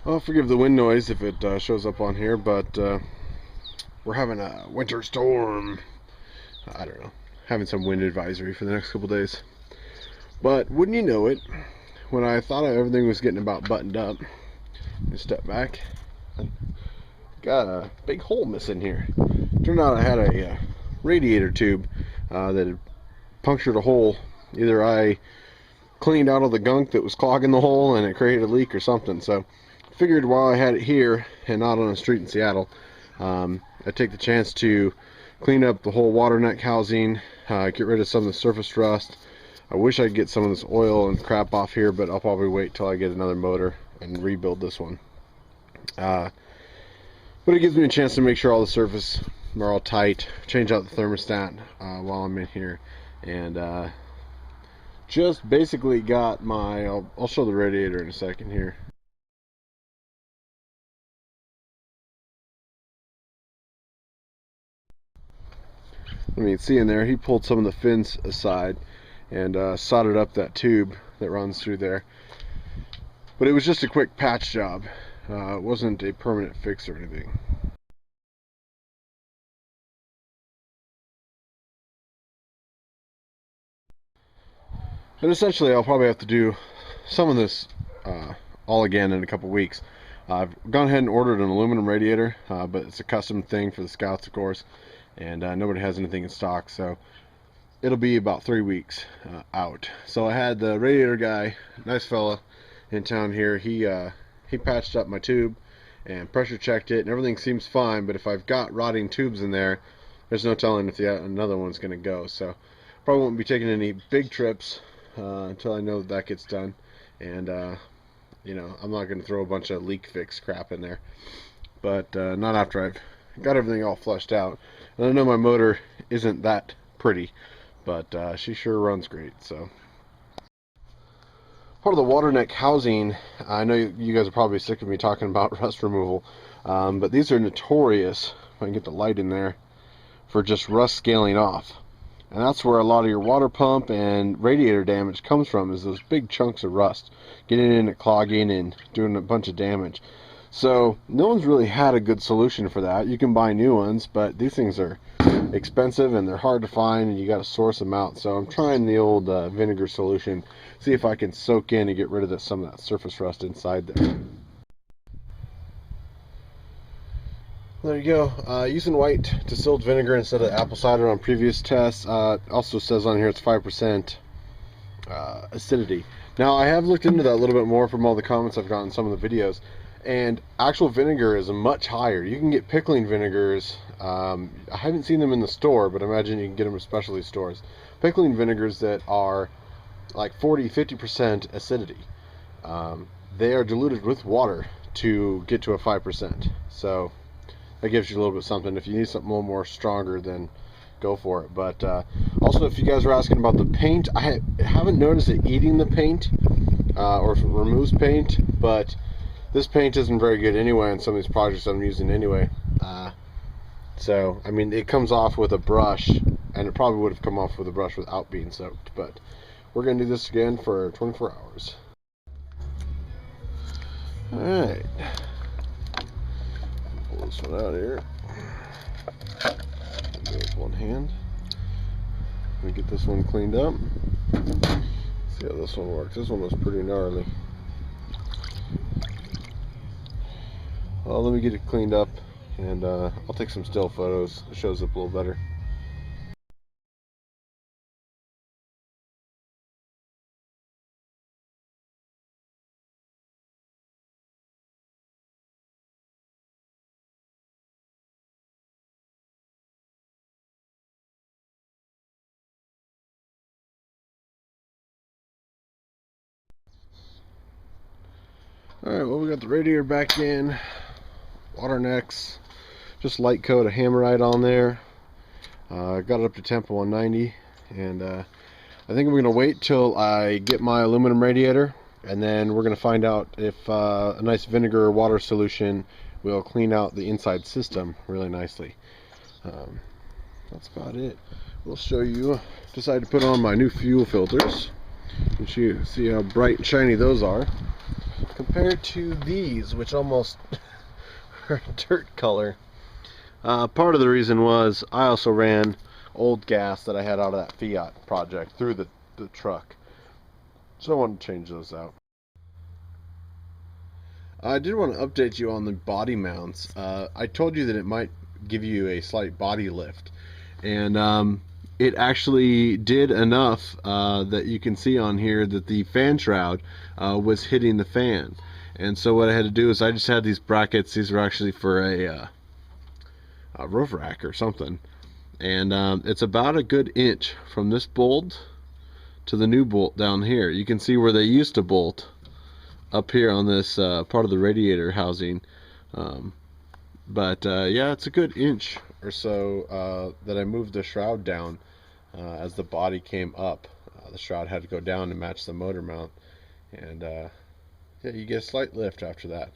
Well, forgive the wind noise if it shows up on here, but we're having a winter storm. I don't know, having some wind advisory for the next couple days. But wouldn't you know it, when I thought everything was getting about buttoned up, I step back, got a big hole missing here. Turned out I had a radiator tube that had punctured a hole. Either I cleaned out all the gunk that was clogging the hole and it created a leak or something. So figured while I had it here and not on a street in Seattle, I'd take the chance to clean up the whole water neck housing, get rid of some of the surface rust. I wish I could get some of this oil and crap off here, but I'll probably wait till I get another motor and rebuild this one. But it gives me a chance to make sure all the surface are all tight, change out the thermostat while I'm in here, and just basically got my, I'll show the radiator in a second here. I mean, see in there, he pulled some of the fins aside and soldered up that tube that runs through there. But it was just a quick patch job. It wasn't a permanent fix or anything. And essentially, I'll probably have to do some of this all again in a couple weeks. I've gone ahead and ordered an aluminum radiator, but it's a custom thing for the Scouts, of course, and nobody has anything in stock, so it'll be about 3 weeks out. So I had the radiator guy, nice fella in town here, he patched up my tube and pressure checked it, and everything seems fine, but if I've got rotting tubes in there, there's no telling if another one's going to go. So probably won't be taking any big trips until I know that gets done, and you know, I'm not going to throw a bunch of leak fix crap in there, but not after I've got everything all flushed out. And I know my motor isn't that pretty, but she sure runs great. So part of the water neck housing, I know you guys are probably sick of me talking about rust removal, but these are notorious, if I can get the light in there, for just rust scaling off. And that's where a lot of your water pump and radiator damage comes from, is those big chunks of rust getting in and clogging and doing a bunch of damage. So no one's really had a good solution for that. You can buy new ones, but these things are expensive and they're hard to find, and you got to source them out. So I'm trying the old vinegar solution, see if I can soak in and get rid of some of that surface rust inside there. There you go. Using white distilled vinegar instead of apple cider on previous tests. Also says on here it's 5% acidity. Now I have looked into that a little bit more from all the comments I've gotten in some of the videos, and actual vinegar is much higher. You can get pickling vinegars. I haven't seen them in the store, but I imagine you can get them at specialty stores. Pickling vinegars that are like 40-50% acidity. They are diluted with water to get to a 5%. So that gives you a little bit of something. If you need something a little more stronger, then go for it. But also, if you guys are asking about the paint, I haven't noticed it eating the paint or if it removes paint, but this paint isn't very good anyway on some of these projects I'm using anyway. So I mean, it comes off with a brush, and it probably would have come off with a brush without being soaked, but we're going to do this again for 24 hours. Alright, pull this one out here. Do it with one hand. Let me get this one cleaned up. See how this one works. This one was pretty gnarly. Well, let me get it cleaned up, and I'll take some still photos. It shows up a little better. Alright, well, we got the radiator back in, water necks, just light coat of Hammerite on there. Got it up to temp 190, and I think I'm going to wait till I get my aluminum radiator, and then we're going to find out if a nice vinegar or water solution will clean out the inside system really nicely. That's about it. We'll show you. Decided to put on my new fuel filters, and see how bright and shiny those are. compared to these, which almost are dirt color. Part of the reason was I also ran old gas that I had out of that Fiat project through the truck, so I wanted to change those out. I did want to update you on the body mounts. I told you that it might give you a slight body lift, and it actually did enough that you can see on here that the fan shroud was hitting the fan. And so what I had to do is I just had these brackets. These were actually for a roof rack or something, and it's about a good inch from this bolt to the new bolt down here. You can see where they used to bolt up here on this part of the radiator housing, but yeah, it's a good inch or so that I moved the shroud down as the body came up. The shroud had to go down to match the motor mount, and yeah, you get a slight lift after that.